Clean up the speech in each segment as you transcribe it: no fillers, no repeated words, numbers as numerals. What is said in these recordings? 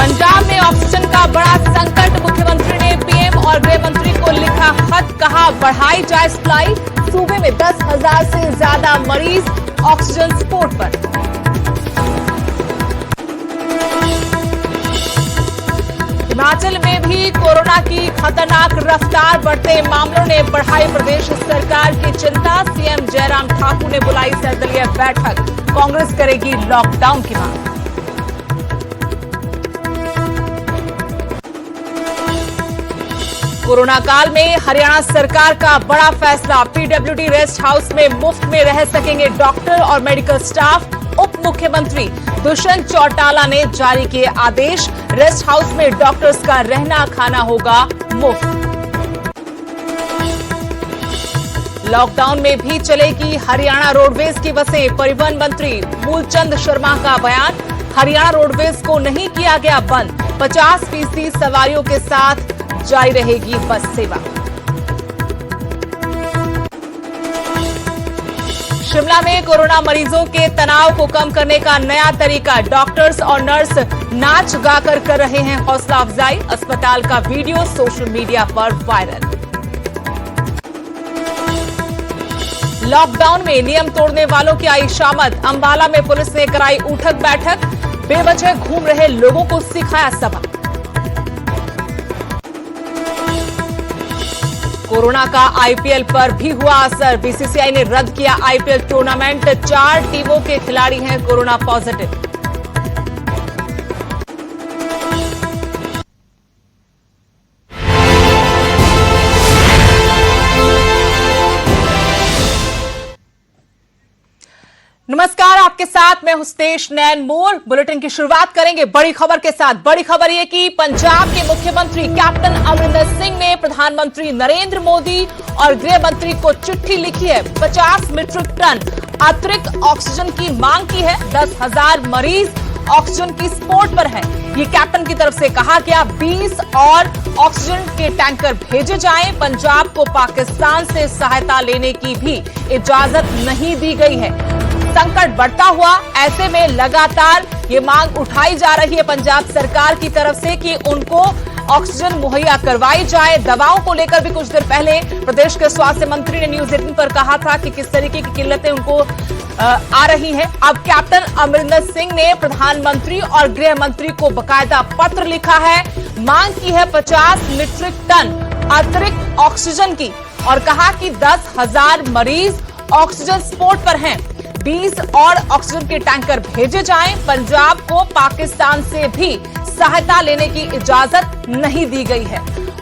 पंजाब में ऑक्सीजन का बड़ा संकट, मुख्यमंत्री ने पीएम और गृह मंत्री को लिखा खत, कहा बढ़ाई जाए सप्लाई। सूबे में 10,000 से ज्यादा मरीज ऑक्सीजन सपोर्ट पर। हिमाचल में भी कोरोना की खतरनाक रफ्तार, बढ़ते मामलों ने बढ़ाई प्रदेश सरकार की चिंता। सीएम जयराम ठाकुर ने बुलाई सर्वदलीय बैठक, कांग्रेस करेगी लॉकडाउन की मांग। कोरोना काल में हरियाणा सरकार का बड़ा फैसला, पीडब्ल्यूडी रेस्ट हाउस में मुफ्त में रह सकेंगे डॉक्टर और मेडिकल स्टाफ। उप मुख्यमंत्री दुष्यंत चौटाला ने जारी किए आदेश, रेस्ट हाउस में डॉक्टर्स का रहना खाना होगा मुफ्त। लॉकडाउन में भी चलेगी हरियाणा रोडवेज की बसें, परिवहन मंत्री मूलचंद शर्मा का बयान, हरियाणा रोडवेज को नहीं किया गया बंद, 50% सवारियों के साथ जारी रहेगी बस सेवा। शिमला में कोरोना मरीजों के तनाव को कम करने का नया तरीका, डॉक्टर्स और नर्स नाच गाकर कर रहे हैं हौसला अफजाई, अस्पताल का वीडियो सोशल मीडिया पर वायरल। लॉकडाउन में नियम तोड़ने वालों की आई शामत, अंबाला में पुलिस ने कराई उठक बैठक, बेवजह घूम रहे लोगों को सिखाया सबक। कोरोना का आईपीएल पर भी हुआ असर, बीसीसीआई ने रद्द किया आईपीएल टूर्नामेंट, 4 टीमों के खिलाड़ी हैं कोरोना पॉजिटिव। नमस्कार, आपके साथ मैं हुस्तेश नैन मोर। बुलेटिन की शुरुआत करेंगे बड़ी खबर के साथ। बड़ी खबर यह कि पंजाब के मुख्यमंत्री कैप्टन अमरिंदर सिंह ने प्रधानमंत्री नरेंद्र मोदी और गृह मंत्री को चिट्ठी लिखी है। 50 मीट्रिक टन अतिरिक्त ऑक्सीजन की मांग की है। 10,000 मरीज ऑक्सीजन की सपोर्ट पर हैं। ये कैप्टन की तरफ से कहा गया। 20 और ऑक्सीजन के टैंकर भेजे जाएं। पंजाब को पाकिस्तान से सहायता लेने की भी इजाजत नहीं दी गई है। संकट बढ़ता हुआ, ऐसे में लगातार ये मांग उठाई जा रही है पंजाब सरकार की तरफ से कि उनको ऑक्सीजन मुहैया करवाई जाए। दवाओं को लेकर भी कुछ देर पहले प्रदेश के स्वास्थ्य मंत्री ने न्यूज 18 पर कहा था कि किस तरीके की किल्लतें उनको आ रही हैं। अब कैप्टन अमरिंदर सिंह ने प्रधानमंत्री और गृह मंत्री को बकायदा पत्र लिखा है, मांग की है 50 मीट्रिक टन अतिरिक्त ऑक्सीजन की और कहा कि 10,000 मरीज ऑक्सीजन सपोर्ट पर हैं। 20 और ऑक्सीजन के टैंकर भेजे जाएं। पंजाब को पाकिस्तान से भी सहायता लेने की इजाजत नहीं दी गई है।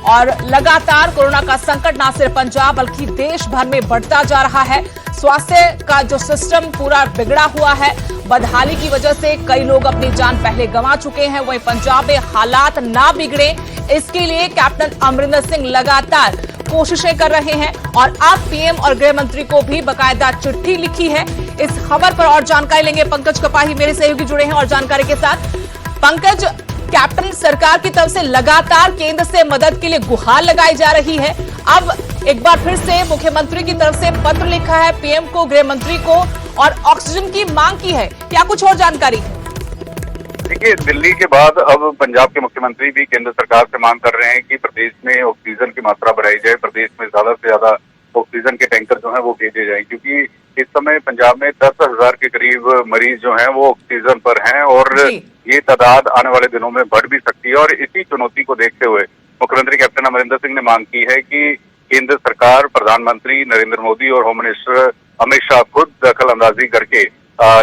और लगातार कोरोना का संकट न सिर्फ पंजाब बल्कि देश भर में बढ़ता जा रहा है। स्वास्थ्य का जो सिस्टम पूरा बिगड़ा हुआ है, बदहाली की वजह से कई लोग अपनी जान पहले गंवा चुके हैं। वहीं पंजाब में हालात ना बिगड़े, इसके लिए कैप्टन अमरिंदर सिंह लगातार कोशिशें कर रहे हैं और अब पीएम और गृह मंत्री को भी बकायदा चिट्ठी लिखी है। इस खबर पर और जानकारी लेंगे, पंकज कपाही मेरे सहयोगी जुड़े हैं और जानकारी के साथ। पंकज, कैप्टन सरकार की तरफ से लगातार केंद्र से मदद के लिए गुहार लगाई जा रही है। अब एक बार फिर से मुख्यमंत्री की तरफ से पत्र लिखा है पीएम को, गृह मंत्री को और ऑक्सीजन की मांग की है। क्या कुछ और जानकारी है? देखिए, दिल्ली के बाद अब पंजाब के मुख्यमंत्री भी केंद्र सरकार से मांग कर रहे हैं कि प्रदेश में ऑक्सीजन की मात्रा बढ़ाई जाए, प्रदेश में ज्यादा से ज्यादा ऑक्सीजन के टैंकर जो है वो भेजे जाएं, क्योंकि इस समय पंजाब में 10,000 के करीब मरीज जो हैं वो ऑक्सीजन पर हैं और ये तादाद आने वाले दिनों में बढ़ भी सकती है। और इसी चुनौती को देखते हुए मुख्यमंत्री कैप्टन अमरिंदर सिंह ने मांग की है कि केंद्र सरकार, प्रधानमंत्री नरेंद्र मोदी और होम मिनिस्टर अमित शाह खुद दखल अंदाजी करके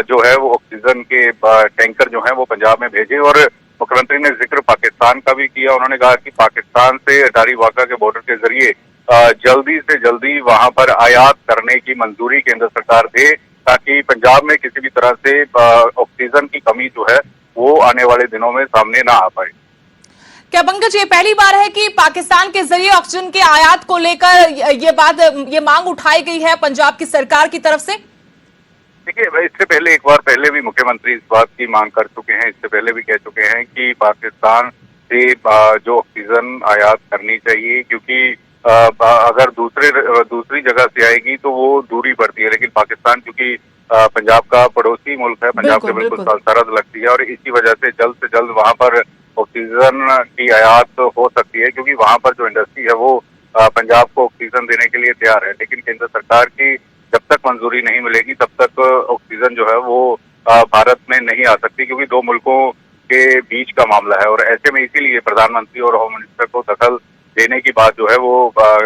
जो है वो ऑक्सीजन के टैंकर जो है वो पंजाब में भेजे। और मुख्यमंत्री ने जिक्र पाकिस्तान का भी किया। उन्होंने कहा कि पाकिस्तान से अटारी वाघा के बॉर्डर के जरिए जल्दी से जल्दी वहां पर आयात करने की मंजूरी केंद्र सरकार दे, ताकि पंजाब में किसी भी तरह से ऑक्सीजन की कमी जो है वो आने वाले दिनों में सामने ना आ पाए। क्या पंकज, ये पहली बार है कि पाकिस्तान के जरिए ऑक्सीजन के आयात को लेकर ये मांग उठाई गई है पंजाब की सरकार की तरफ से? देखिए, इससे पहले एक बार पहले भी मुख्यमंत्री इस बात की मांग कर चुके हैं, इससे पहले भी कह चुके हैं कि पाकिस्तान से जो ऑक्सीजन आयात करनी चाहिए, क्योंकि अगर दूसरी जगह से आएगी तो वो दूरी बढ़ती है, लेकिन पाकिस्तान क्योंकि पंजाब का पड़ोसी मुल्क है, पंजाब के बिल्कुल सरहद लगती है और इसी वजह से जल्द वहां पर ऑक्सीजन की आयात हो सकती है, क्योंकि वहां पर जो इंडस्ट्री है वो पंजाब को ऑक्सीजन देने के लिए तैयार है। लेकिन केंद्र सरकार की जब तक मंजूरी नहीं मिलेगी तब तक ऑक्सीजन जो है वो भारत में नहीं आ सकती, क्योंकि दो मुल्कों के बीच का मामला है। और ऐसे में इसीलिए प्रधानमंत्री और होम मिनिस्टर को दखल देने की बात जो है वो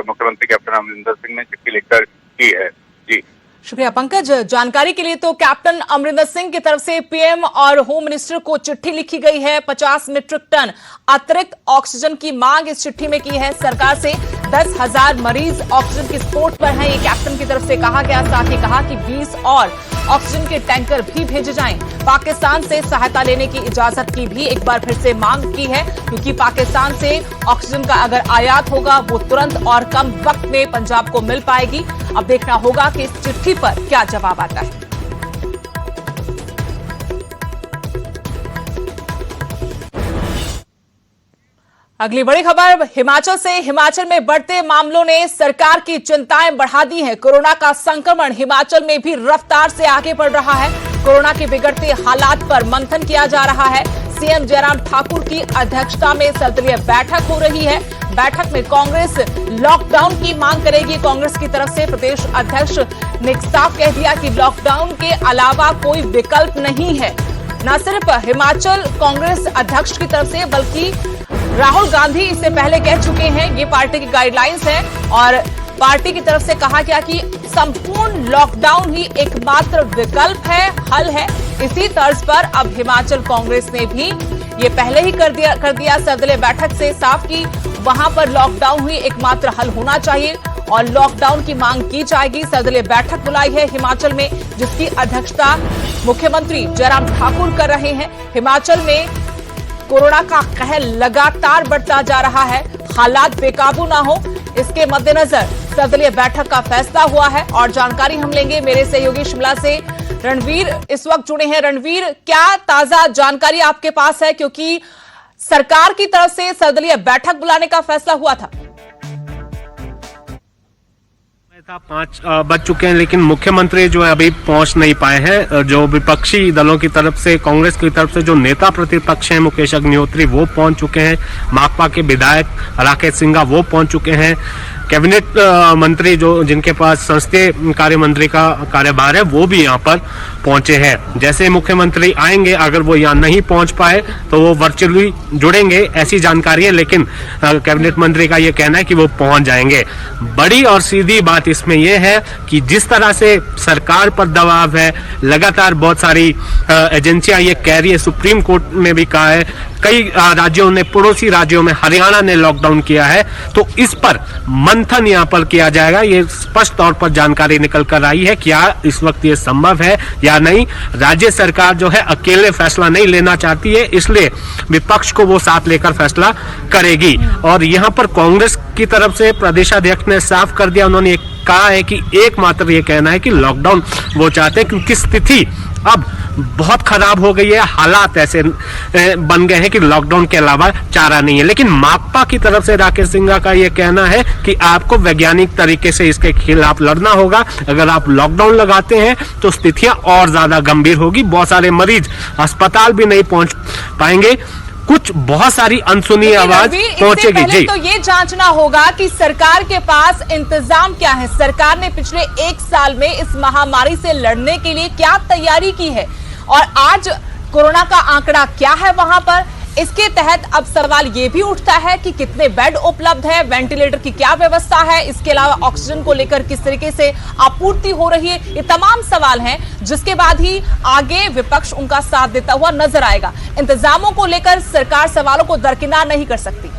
मुख्यमंत्री कैप्टन अमरिंदर सिंह ने चिट्ठी लिखकर की है। जी शुक्रिया पंकज। जानकारी के लिए तो कैप्टन अमरिंदर सिंह की तरफ से पीएम और होम मिनिस्टर को चिट्ठी लिखी गई है। 50 मीट्रिक टन अतिरिक्त ऑक्सीजन की मांग इस चिट्ठी में की है सरकार से। 10,000 मरीज ऑक्सीजन की सपोर्ट पर हैं, ये कैप्टन की तरफ से कहा गया। साथ ही कहा कि 20 और ऑक्सीजन के टैंकर भी भेजे जाएं। पाकिस्तान से सहायता लेने की इजाजत की भी एक बार फिर से मांग की है, क्योंकि पाकिस्तान से ऑक्सीजन का अगर आयात होगा वो तुरंत और कम वक्त में पंजाब को मिल पाएगी। अब देखना होगा कि इस चिट्ठी पर क्या जवाब आता है। अगली बड़ी खबर हिमाचल से। हिमाचल में बढ़ते मामलों ने सरकार की चिंताएं बढ़ा दी हैं। कोरोना का संक्रमण हिमाचल में भी रफ्तार से आगे बढ़ रहा है। कोरोना के बिगड़ते हालात पर मंथन किया जा रहा है। सीएम जयराम ठाकुर की अध्यक्षता में सर्वदलीय बैठक हो रही है। बैठक में कांग्रेस लॉकडाउन की मांग करेगी। कांग्रेस की तरफ से प्रदेश अध्यक्ष ने साफ कह दिया कि लॉकडाउन के अलावा कोई विकल्प नहीं है। न सिर्फ हिमाचल कांग्रेस अध्यक्ष की तरफ से बल्कि राहुल गांधी इससे पहले कह चुके हैं, ये पार्टी की गाइडलाइंस है और पार्टी की तरफ से कहा गया कि संपूर्ण लॉकडाउन ही एकमात्र विकल्प है, हल है। इसी तर्ज पर अब हिमाचल कांग्रेस ने भी ये पहले ही कर दिया सर्वदलीय बैठक से साफ कि वहां पर लॉकडाउन ही एकमात्र हल होना चाहिए और लॉकडाउन की मांग की जाएगी। सर्वदलीय बैठक बुलाई है हिमाचल में, जिसकी अध्यक्षता मुख्यमंत्री जयराम ठाकुर कर रहे हैं। हिमाचल में कोरोना का कहर लगातार बढ़ता जा रहा है, हालात बेकाबू ना हो, इसके मद्देनजर सर्वदलीय बैठक का फैसला हुआ है। और जानकारी हम लेंगे मेरे सहयोगी शिमला से रणवीर इस वक्त जुड़े हैं। रणवीर, क्या ताजा जानकारी आपके पास है, क्योंकि सरकार की तरफ से सर्वदलीय बैठक बुलाने का फैसला हुआ था? 5 बज चुके हैं, लेकिन मुख्यमंत्री जो है अभी पहुंच नहीं पाए हैं। जो विपक्षी दलों की तरफ से, कांग्रेस की तरफ से जो नेता प्रतिपक्ष हैं मुकेश अग्निहोत्री वो पहुंच चुके हैं। माकपा के विधायक राकेश सिंघा वो पहुंच चुके हैं। कैबिनेट मंत्री जो जिनके पास संसदीय कार्य मंत्री का कार्यभार है वो भी यहाँ पर पहुंचे हैं। जैसे मुख्यमंत्री आएंगे, अगर वो यहाँ नहीं पहुंच पाए तो वो वर्चुअली जुड़ेंगे, ऐसी जानकारी है। लेकिन कैबिनेट मंत्री का ये कहना है कि वो पहुंच जाएंगे। बड़ी और सीधी बात इसमें यह है कि जिस तरह से सरकार पर दबाव है, लगातार बहुत सारी एजेंसियां ये कह रही है, सुप्रीम कोर्ट ने भी कहा है, कई राज्यों ने, पड़ोसी राज्यों में हरियाणा ने लॉकडाउन किया है, तो इस पर मंथन यहाँ पर किया जाएगा। ये स्पष्ट तौर पर जानकारी निकल कर आई है। क्या इस वक्त ये संभव है या नहीं? राज्य सरकार जो है अकेले फैसला नहीं लेना चाहती है, इसलिए विपक्ष को वो साथ लेकर फैसला करेगी। और यहाँ पर कांग्रेस की तरफ से प्रदेशाध्यक्ष ने साफ कर दिया, उन्होंने कहा है कि एकमात्र ये कहना है कि लॉकडाउन वो चाहते हैं, क्योंकि स्थिति अब बहुत खराब हो गई है, हालात ऐसे बन गए हैं कि लॉकडाउन के अलावा चारा नहीं है। लेकिन माकपा की तरफ से राकेश सिंघा का यह कहना है कि आपको वैज्ञानिक तरीके से इसके खिलाफ लड़ना होगा। अगर आप लॉकडाउन लगाते हैं तो स्थितियां और ज्यादा गंभीर होगी, बहुत सारे मरीज अस्पताल भी नहीं पहुंच पाएंगे, कुछ बहुत सारी अनसुनी आवाज पहुंचेगी। जी, तो ये जांचना होगा कि सरकार के पास इंतजाम क्या है। सरकार ने पिछले 1 साल में इस महामारी से लड़ने के लिए क्या तैयारी की है और आज कोरोना का आंकड़ा क्या है वहां पर। इसके तहत अब सवाल ये भी उठता है कि कितने बेड उपलब्ध है, वेंटिलेटर की क्या व्यवस्था है, इसके अलावा ऑक्सीजन को लेकर किस तरीके से आपूर्ति हो रही है। ये तमाम सवाल हैं जिसके बाद ही आगे विपक्ष उनका साथ देता हुआ नजर आएगा। इंतजामों को लेकर सरकार सवालों को दरकिनार नहीं कर सकती।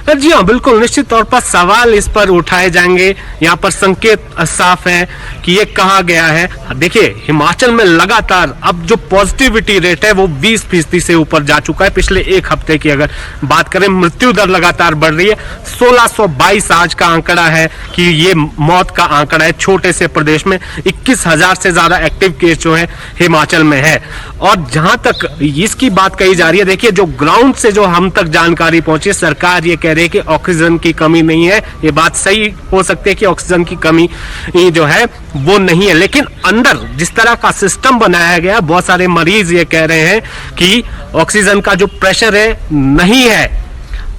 जी हाँ, बिल्कुल निश्चित तौर पर सवाल इस पर उठाए जाएंगे। यहाँ पर संकेत साफ है कि ये कहा गया है। देखिए, हिमाचल में लगातार अब जो पॉजिटिविटी रेट है वो 20% से ऊपर जा चुका है। पिछले 1 हफ्ते की अगर बात करें, मृत्यु दर लगातार बढ़ रही है। 1622 आज का आंकड़ा है कि ये मौत का आंकड़ा है छोटे से प्रदेश में। 21,000 से ज्यादा एक्टिव केस जो है हिमाचल में है। और जहां तक इसकी बात कही जा रही है, देखिए जो ग्राउंड से जो हम तक जानकारी पहुंची, सरकार ये कह रही कि ऑक्सीजन की कमी नहीं है। ये बात सही हो सकती है कि ऑक्सीजन की कमी जो है वो नहीं है, लेकिन अंदर जिस तरह का सिस्टम बनाया गया, बहुत सारे मरीज ये कह रहे हैं कि ऑक्सीजन का जो प्रेशर है नहीं है,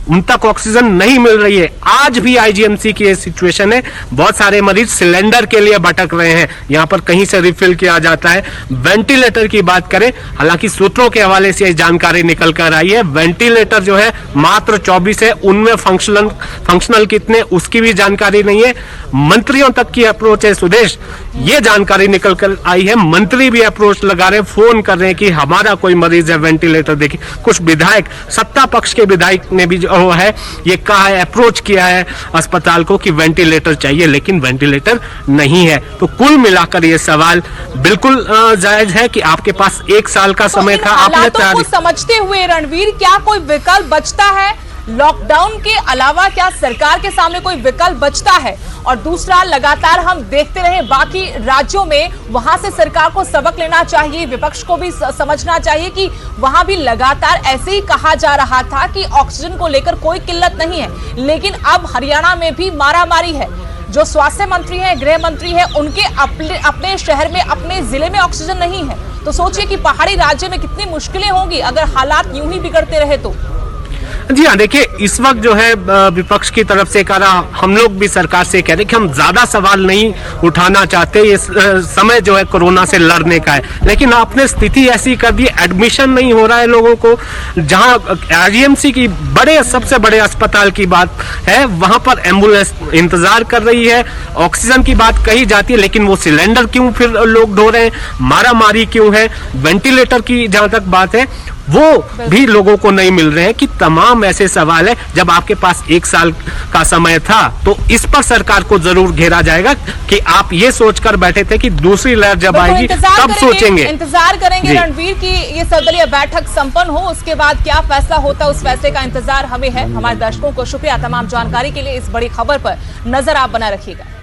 उन तक ऑक्सीजन नहीं मिल रही है। आज भी आईजीएमसी की ये सिचुएशन है, बहुत सारे मरीज सिलेंडर के लिए भटक रहे हैं, यहां पर कहीं से रिफिल किया जाता है। वेंटिलेटर की बात करें, हालांकि सूत्रों के हवाले से ये जानकारी निकल कर आई है, वेंटिलेटर जो है मात्र 24 है, उनमें फंक्शनल कितने उसकी भी जानकारी नहीं है। मंत्रियों तक की अप्रोच है सुदेश, ये जानकारी निकल कर आई है, मंत्री भी अप्रोच लगा रहे हैं, फोन कर रहे हैं कि हमारा कोई मरीज है वेंटिलेटर देखिए। कुछ विधायक, सत्ता पक्ष के विधायक ने भी जो है ये कहा है, अप्रोच किया है अस्पताल को कि वेंटिलेटर चाहिए, लेकिन वेंटिलेटर नहीं है। तो कुल मिलाकर ये सवाल बिल्कुल जायज है कि आपके पास 1 साल का समय था, आपने को समझते हुए रणवीर, क्या कोई विकल्प बचता है लॉकडाउन के अलावा? क्या सरकार के सामने कोई विकल्प बचता है? और दूसरा, लगातार हम देखते रहे बाकी राज्यों में, वहां से सरकार को सबक लेना चाहिए, विपक्ष को भी समझना चाहिए कि वहां भी लगातार ऐसे ही कहा जा रहा था कि ऑक्सीजन को लेकर कोई किल्लत नहीं है, लेकिन अब हरियाणा में भी मारामारी है। जो स्वास्थ्य मंत्री हैं, गृह मंत्री हैं, उनके अपने शहर में, अपने जिले में ऑक्सीजन नहीं है। तो सोचिए कि पहाड़ी राज्य में कितनी मुश्किलें होंगी अगर हालात यूं ही बिगड़ते रहे तो। जी हाँ, देखिए इस वक्त जो है विपक्ष की तरफ से कह रहा, हम लोग भी सरकार से कह रहे कि हम ज्यादा सवाल नहीं उठाना चाहते, ये समय जो है कोरोना से लड़ने का है, लेकिन आपने स्थिति ऐसी कर दी, एडमिशन नहीं हो रहा है लोगों को। जहां आईजीएमसी की सबसे बड़े अस्पताल की बात है, वहां पर एम्बुलेंस इंतजार कर रही है, ऑक्सीजन की बात कही जाती है, लेकिन वो सिलेंडर क्यों फिर लोग ढो रहे हैं, मारामारी क्यों है, वेंटिलेटर की जहां तक बात है वो भी लोगों को नहीं मिल रहे हैं, कि तमाम ऐसे सवाल है। जब आपके पास 1 साल का समय था तो इस पर सरकार को जरूर घेरा जाएगा कि आप ये सोचकर बैठे थे कि दूसरी लहर जब आएगी तब सोचेंगे। इंतजार करेंगे रणवीर की ये सर्वदलीय बैठक संपन्न हो, उसके बाद क्या फैसला होता है उस फैसले का इंतजार हमें है। हमारे दर्शकों को शुक्रिया तमाम जानकारी के लिए। इस बड़ी खबर पर नजर आप बना रखिएगा।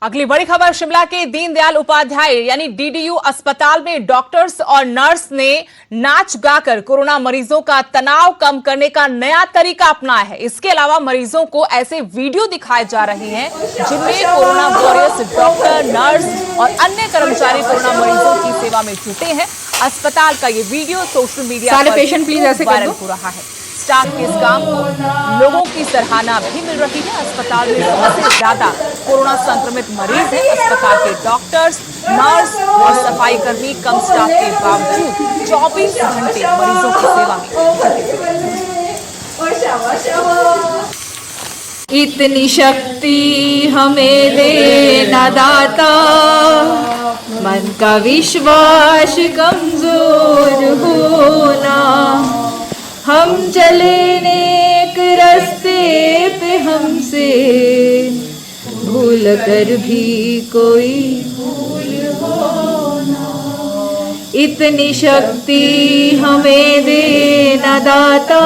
अगली बड़ी खबर शिमला के दीनदयाल उपाध्याय यानी डीडीयू अस्पताल में डॉक्टर्स और नर्स ने नाच गाकर कोरोना मरीजों का तनाव कम करने का नया तरीका अपनाया है। इसके अलावा मरीजों को ऐसे वीडियो दिखाए जा रहे हैं जिनमें कोरोना वॉरियर्स, डॉक्टर, नर्स और अन्य कर्मचारी कोरोना मरीजों की सेवा में जुटे हैं। अस्पताल का ये वीडियो सोशल मीडिया पर पेशेंट प्लीज ऐसे वायरल हो रहा है। स्टाफ के इस काम को लोगों की सराहना भी मिल रही है। अस्पताल में सबसे ज्यादा कोरोना संक्रमित मरीज हैं। अस्पताल के डॉक्टर्स, नर्स और सफाई कर्मी कम स्टाफ के बावजूद 24 घंटे मरीजों की सेवा में। इतनी शक्ति हमें देना दाता, मन का विश्वास कमजोर होना, हम चले नेक रास्ते पे हमसे भूल कर भी कोई भूल होना, इतनी शक्ति हमें देना दाता।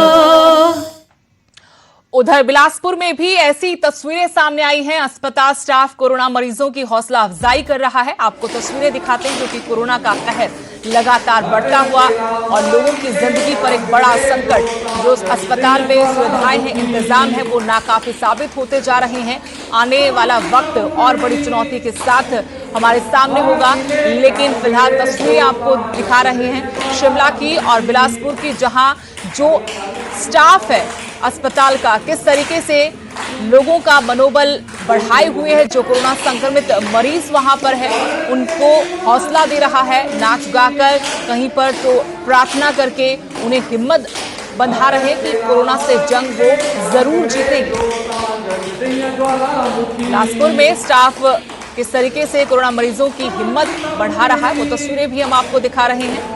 उधर बिलासपुर में भी ऐसी तस्वीरें सामने आई हैं। अस्पताल स्टाफ कोरोना मरीजों की हौसला अफजाई कर रहा है। आपको तस्वीरें दिखाते हैं क्योंकि कोरोना का कहर लगातार बढ़ता हुआ और लोगों की जिंदगी पर एक बड़ा संकट, जो अस्पताल में सुविधाएं हैं, इंतजाम है, वो नाकाफी साबित होते जा रहे हैं। आने वाला वक्त और बड़ी चुनौती के साथ हमारे सामने होगा, लेकिन फिलहाल तस्वीरें आपको दिखा रहे हैं शिमला की और बिलासपुर की, जहां जो स्टाफ है अस्पताल का किस तरीके से लोगों का मनोबल बढ़ाए हुए है। जो कोरोना संक्रमित मरीज वहां पर है उनको हौसला दे रहा है, नाच गाकर, कहीं पर तो प्रार्थना करके उन्हें हिम्मत बंधा रहे कि कोरोना से जंग वो जरूर जीतेंगे। बिलासपुर में स्टाफ किस तरीके से कोरोना मरीजों की हिम्मत बढ़ा रहा है, वो तस्वीरें भी हम आपको दिखा रहे हैं।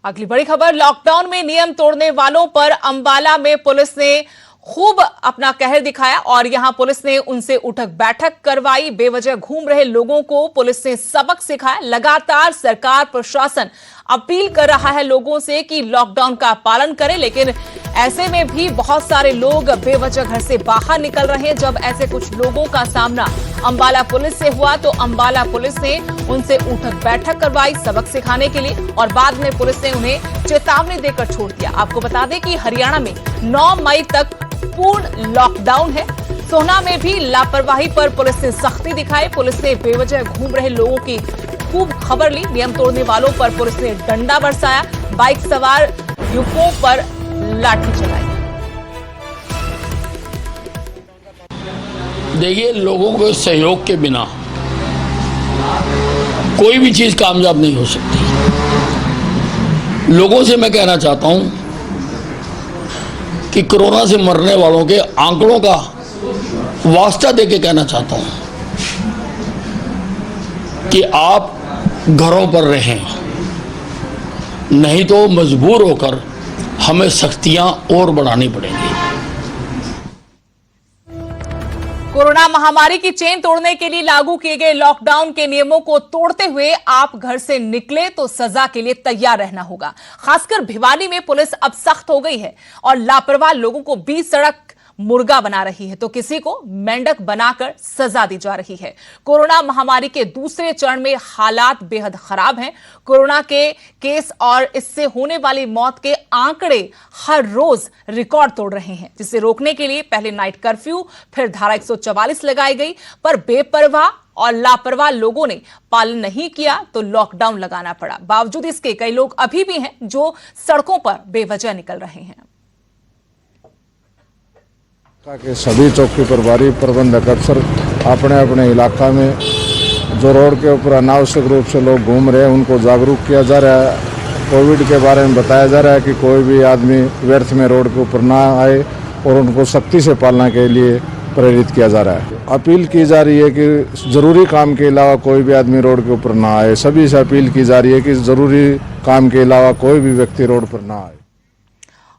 अगली बड़ी खबर, लॉकडाउन में नियम तोड़ने वालों पर अंबाला में पुलिस ने खूब अपना कहर दिखाया और यहां पुलिस ने उनसे उठक बैठक करवाई। बेवजह घूम रहे लोगों को पुलिस ने सबक सिखाया। लगातार सरकार प्रशासन अपील कर रहा है लोगों से कि लॉकडाउन का पालन करें, लेकिन ऐसे में भी बहुत सारे लोग बेवजह घर से बाहर निकल रहे हैं। जब ऐसे कुछ लोगों का सामना अंबाला पुलिस से हुआ तो अंबाला पुलिस ने उनसे उठक बैठक करवाई सबक सिखाने के लिए, और बाद में पुलिस ने उन्हें चेतावनी देकर छोड़ दिया। आपको बता दें कि हरियाणा में 9 मई तक पूर्ण लॉकडाउन है। सोहना में भी लापरवाही पर पुलिस ने सख्ती दिखाई। पुलिस ने बेवजह घूम रहे लोगों की खूब खबर ली। नियम तोड़ने वालों पर पुलिस ने डंडा बरसाया, बाइक सवार युवकों पर लाठी चलाई। देखिए, लोगों के सहयोग के बिना कोई भी चीज कामयाब नहीं हो सकती। लोगों से मैं कहना चाहता हूं कि कोरोना से मरने वालों के आंकड़ों का वास्ता देके कहना चाहता हूं कि आप घरों पर रहें, नहीं तो मजबूर होकर हमें सख्तियां और बढ़ानी पड़ेंगी। कोरोना महामारी की चेन तोड़ने के लिए लागू किए गए लॉकडाउन के नियमों को तोड़ते हुए आप घर से निकले तो सजा के लिए तैयार रहना होगा। खासकर भिवानी में पुलिस अब सख्त हो गई है और लापरवाह लोगों को बीच सड़क मुर्गा बना रही है तो किसी को मेंढक बनाकर सजा दी जा रही है। कोरोना महामारी के दूसरे चरण में हालात बेहद खराब हैं। कोरोना के केस और इससे होने वाली मौत के आंकड़े हर रोज रिकॉर्ड तोड़ रहे हैं, जिसे रोकने के लिए पहले नाइट कर्फ्यू, फिर धारा 144 लगाई गई, पर बेपरवाह और लापरवाह लोगों ने पालन नहीं किया तो लॉकडाउन लगाना पड़ा। बावजूद इसके कई लोग अभी भी हैं जो सड़कों पर बेवजह निकल रहे हैं। के सभी चौकी प्रभारी प्रबंधक अफसर अपने अपने इलाका में जो रोड के ऊपर अनावश्यक रूप से लोग घूम रहे हैं उनको जागरूक किया जा रहा है। कोविड के बारे में बताया जा रहा है कि कोई भी आदमी व्यर्थ में रोड के ऊपर ना आए और उनको सख्ती से पालना के लिए प्रेरित किया जा रहा है। अपील की जा रही है कि जरूरी काम के अलावा कोई भी आदमी रोड के ऊपर ना आए। सभी से अपील की जा रही है कि जरूरी काम के अलावा कोई भी व्यक्ति रोड पर ना आए।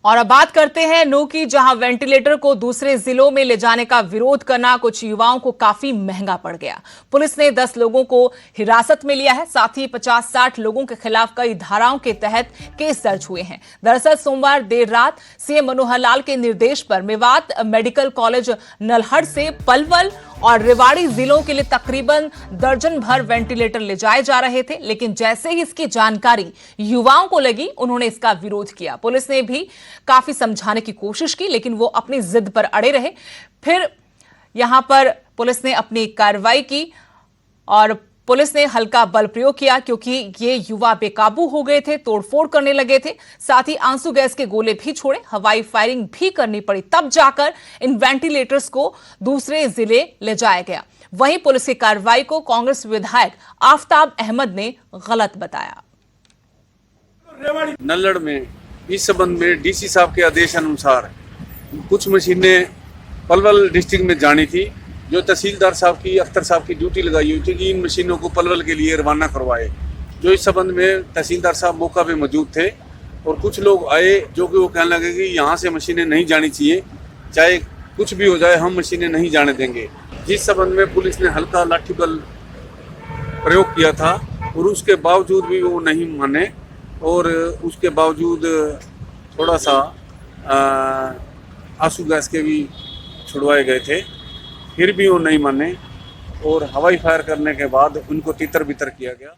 और अब बात करते हैं नू की, जहां वेंटिलेटर को दूसरे जिलों में ले जाने का विरोध करना कुछ युवाओं को काफी महंगा पड़ गया। पुलिस ने 10 लोगों को हिरासत में लिया है, साथ ही 50-60 लोगों के खिलाफ कई धाराओं के तहत केस दर्ज हुए हैं। दरअसल सोमवार देर रात सीएम मनोहर लाल के निर्देश पर मेवात मेडिकल कॉलेज नल्हड़ से पलवल और रेवाड़ी जिलों के लिए तकरीबन दर्जन भर वेंटिलेटर ले जाए जा रहे थे, लेकिन जैसे ही इसकी जानकारी युवाओं को लगी उन्होंने इसका विरोध किया। पुलिस ने भी काफी समझाने की कोशिश की, लेकिन वो अपनी जिद पर अड़े रहे। फिर यहां पर पुलिस ने अपनी कार्रवाई की और पुलिस ने हल्का बल प्रयोग किया क्योंकि ये युवा बेकाबू हो गए थे, तोड़फोड़ करने लगे थे, साथ ही आंसू गैस के गोले भी छोड़े, हवाई फायरिंग भी करनी पड़ी, तब जाकर इन वेंटिलेटर्स को दूसरे जिले ले जाया गया। वहीं पुलिस की कार्रवाई को कांग्रेस विधायक आफताब अहमद ने गलत बताया। नल्लड़ में इस संबंध में डीसी साहब के आदेश अनुसार कुछ मशीनें पलवल डिस्ट्रिक्ट में जानी थी, जो तहसीलदार साहब की, अख्तर साहब की ड्यूटी लगाई हुई थी कि इन मशीनों को पलवल के लिए रवाना करवाए। जो इस संबंध में तहसीलदार साहब मौका पे मौजूद थे और कुछ लोग आए जो कि वो कहने लगे कि यहाँ से मशीनें नहीं जानी चाहिए, चाहे कुछ भी हो जाए हम मशीनें नहीं जाने देंगे। जिस संबंध में पुलिस ने हल्का लाठी बल प्रयोग किया था और उसके बावजूद भी वो नहीं माने और उसके बावजूद थोड़ा सा आंसू गैस के भी छुड़वाए गए थे, फिर भी वो नहीं माने और हवाई फायर करने के बाद उनको तितर बितर किया गया।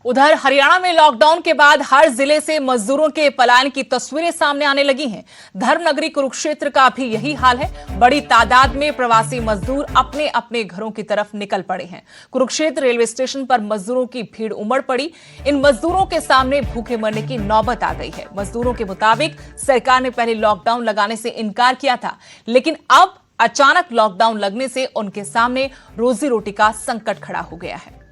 उधर हरियाणा में लॉकडाउन के बाद हर जिले से मजदूरों के पलायन की तस्वीरें सामने आने लगी हैं। धर्मनगरी कुरुक्षेत्र का भी यही हाल है। बड़ी तादाद में प्रवासी मजदूर अपने अपने घरों की तरफ निकल पड़े हैं। कुरुक्षेत्र रेलवे स्टेशन पर मजदूरों की भीड़ उमड़ पड़ी। इन मजदूरों के सामने भूखे मरने की नौबत आ गई है। मजदूरों के मुताबिक सरकार ने पहले लॉकडाउन लगाने से इनकार किया था, लेकिन अब अचानक लॉकडाउन लगने से उनके सामने रोजी रोटी का संकट खड़ा हो गया है।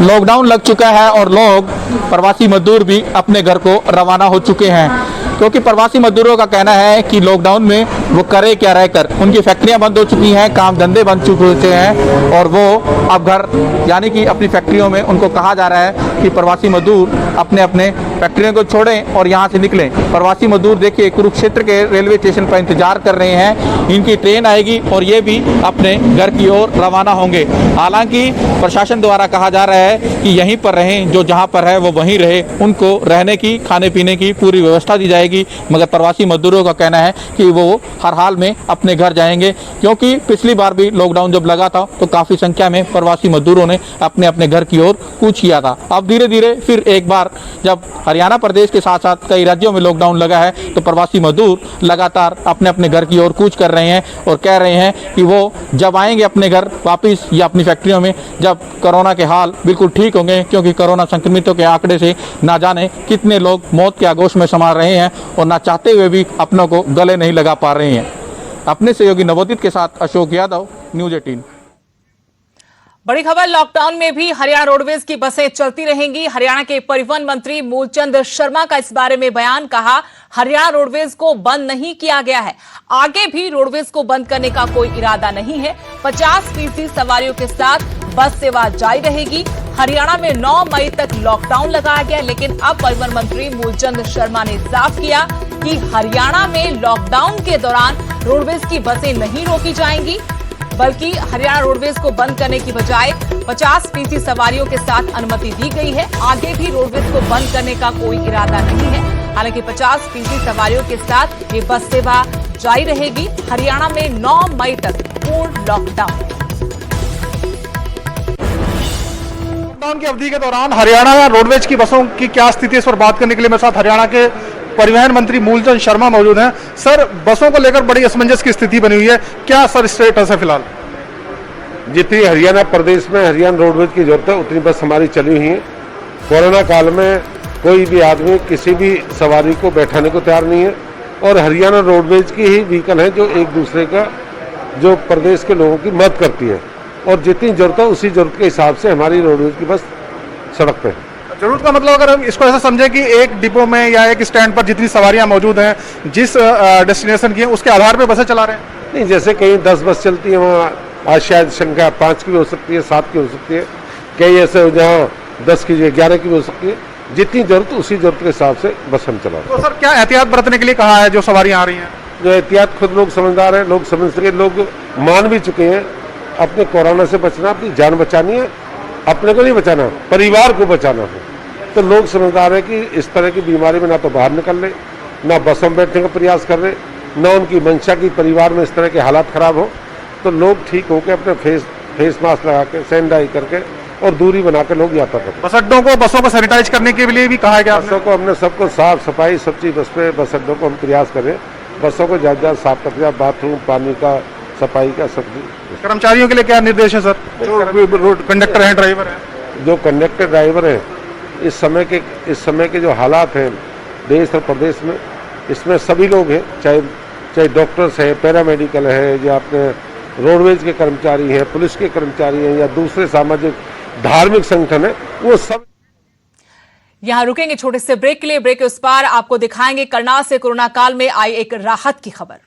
लॉकडाउन लग चुका है और लोग प्रवासी मजदूर भी अपने घर को रवाना हो चुके हैं, क्योंकि प्रवासी मजदूरों का कहना है कि लॉकडाउन में वो करे क्या रहकर। उनकी फैक्ट्रियां बंद हो चुकी हैं, काम धंधे बंद चुके हैं और वो अब घर यानी कि अपनी फैक्ट्रियों में उनको कहा जा रहा है कि प्रवासी मजदूर अपने अपने फैक्ट्रियों को छोड़ें और यहाँ से निकलें। प्रवासी मजदूर देखिए कुरुक्षेत्र के रेलवे स्टेशन पर इंतजार कर रहे हैं, इनकी ट्रेन आएगी और ये भी अपने घर की ओर रवाना होंगे। हालांकि प्रशासन द्वारा कहा जा रहा है कि यहीं पर रहें, जो जहाँ पर है वो वहीं रहे, उनको रहने की खाने पीने की पूरी व्यवस्था दी जाएगी। मगर प्रवासी मजदूरों का कहना है कि वो हर हाल में अपने घर जाएंगे, क्योंकि पिछली बार भी लॉकडाउन जब लगा था तो काफ़ी संख्या में प्रवासी मजदूरों ने अपने अपने घर की ओर कूच किया था। अब धीरे धीरे फिर एक बार जब हरियाणा प्रदेश के साथ साथ कई राज्यों में लॉकडाउन लगा है तो प्रवासी मजदूर लगातार अपने अपने घर की ओर कूच कर रहे हैं और कह रहे हैं कि वो जब आएंगे अपने घर वापस या अपनी फैक्ट्रियों में जब कोरोना के हाल बिल्कुल ठीक होंगे, क्योंकि कोरोना संक्रमितों के आंकड़े से ना जाने कितने लोग मौत के आगोश में समा रहे हैं और ना चाहते हुए भी अपनों को गले नहीं लगा पा रहे हैं। अपने सहयोगी नवोदित के साथ अशोक यादव, न्यूज़ 18। बड़ी खबर, लॉकडाउन में भी हरियाणा रोडवेज की बसें चलती रहेंगी। हरियाणा के परिवहन मंत्री मूलचंद शर्मा का इस बारे में बयान, कहा हरियाणा रोडवेज को बंद नहीं किया गया है, आगे भी रोडवेज को बंद करने का कोई इरादा नहीं है। 50% सवारियों के साथ बस सेवा जारी रहेगी। हरियाणा में 9 मई तक लॉकडाउन लगाया गया, लेकिन अब परिवहन मंत्री मूलचंद शर्मा ने साफ किया कि हरियाणा में लॉकडाउन के दौरान रोडवेज की बसें नहीं रोकी जाएंगी, बल्कि हरियाणा रोडवेज को बंद करने की बजाय 50% सवारियों के साथ अनुमति दी गई है। आगे भी रोडवेज को बंद करने का कोई इरादा नहीं है। हालांकि 50% सवारियों के साथ ये बस सेवा जारी रहेगी। हरियाणा में 9 मई तक पूर्ण लॉकडाउन। लॉकडाउन की अवधि के दौरान हरियाणा रोडवेज की बसों की क्या स्थिति है, इस पर बात करने के लिए मेरे साथ हरियाणा के परिवहन मंत्री मूलचंद शर्मा मौजूद हैं। सर, बसों को लेकर बड़ी असमंजस की स्थिति बनी हुई है, क्या सर स्टेटस है फिलहाल? जितनी हरियाणा प्रदेश में हरियाणा रोडवेज की जरूरत है उतनी बस हमारी चली हुई है। कोरोना काल में कोई भी आदमी किसी भी सवारी को बैठाने को तैयार नहीं है और हरियाणा रोडवेज की ही व्हीकल है जो एक दूसरे का जो प्रदेश के लोगों की मदद करती है और जितनी जरूरत है उसी जरूरत के हिसाब से हमारी रोडवेज की बस सड़क पे है। जरूरत का मतलब अगर हम इसको ऐसा समझे कि एक डिपो में या एक स्टैंड पर जितनी सवारियां मौजूद हैं, जिस डेस्टिनेशन की हैं उसके आधार पर बसें चला रहे हैं? नहीं, जैसे कहीं 10 बस चलती है वहाँ आज शायद संख्या 5 की भी हो सकती है, 7 की हो सकती है, कई ऐसे जहाँ 10 की 11 की भी हो सकती है। जितनी जरूरत उसी जरूरत के हिसाब से बस हम चला रहे हैं। तो सर क्या एहतियात बरतने के लिए कहा है जो सवारियां आ रही हैं? जो एहतियात खुद लोग समझदार हैं, लोग समझ सके, लोग मान भी चुके हैं। अपने कोरोना से बचना, अपनी जान बचानी है, अपने को नहीं बचाना, परिवार को बचाना है। तो लोग समझदार है कि इस तरह की बीमारी में ना तो बाहर निकल रहे, ना बसों में बैठने का प्रयास कर रहे, ना उनकी मंशा की परिवार में इस तरह के हालात खराब हो। तो लोग ठीक होकर अपने फेस मास्क लगा के सैनिटाइज करके और दूरी बना के लोग यात्रा करते हैं। बस अड्डों को, बसों को सैनिटाइज करने के लिए भी कहा है? बसों को हमने सबको साफ सफाई सब चीज बस अड्डों को हम प्रयास करें, बसों को ज़्यादा साफ कर, बाथरूम, पानी का, सफाई का, सब चीज। कर्मचारियों के लिए क्या निर्देश है सर, जो कंडक्टर हैं, ड्राइवर हैं? जो कंडक्टर ड्राइवर हैं, इस समय के जो हालात हैं देश और प्रदेश में, इसमें सभी लोग हैं, चाहे डॉक्टर्स हैं, पैरामेडिकल है, या अपने रोडवेज के कर्मचारी हैं, पुलिस के कर्मचारी हैं, या दूसरे सामाजिक धार्मिक संगठन है, वो सब। यहां रुकेंगे छोटे से ब्रेक के लिए। ब्रेक के उस पार आपको दिखाएंगे करनाल से कोरोना काल में आई एक राहत की खबर।